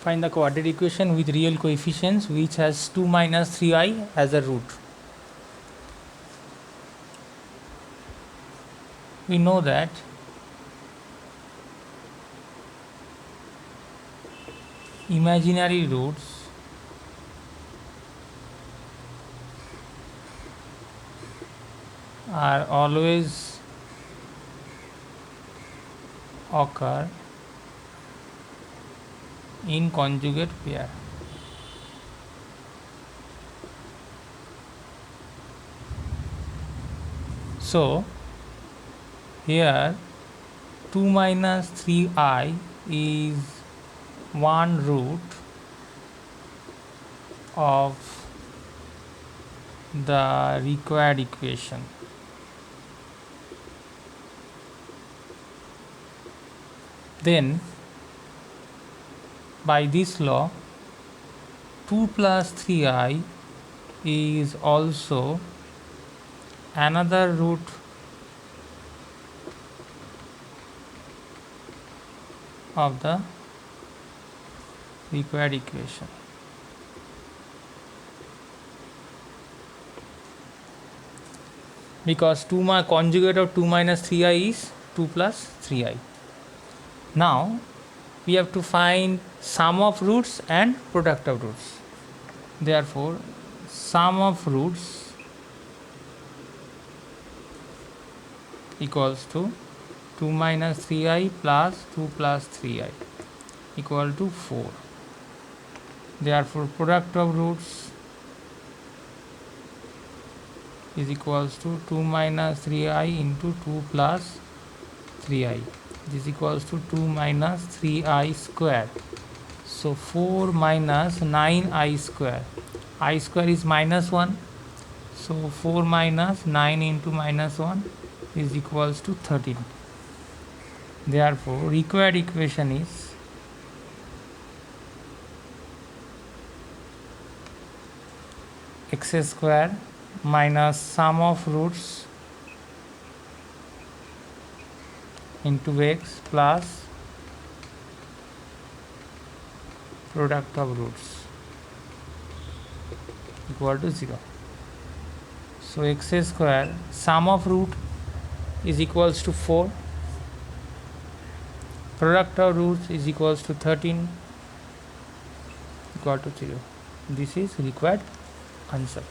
Find the quadratic equation with real coefficients which has 2 minus 3i as a root. We know that imaginary roots are always occur in conjugate pair. So here 2 minus 3i is one root of the required equation. Then by this law 2 plus 3i is also another root of the required equation. Because conjugate of 2 minus 3i is 2 plus 3i. Now we have to find sum of roots and product of roots. Therefore sum of roots equals to 2 minus 3i plus 2 plus 3i equal to 4. Therefore product of roots is equals to 2 minus 3i into 2 plus 3i. This is equals to 2 minus 3i square. So 4 minus 9i square. I square is minus 1. So 4 minus 9 into minus 1 is equals to 13. Therefore required equation is x square minus sum of roots into x plus product of roots equal to 0. So x square sum of root is equals to 4, product of roots is equals to 13 equal to 0. This is required answer.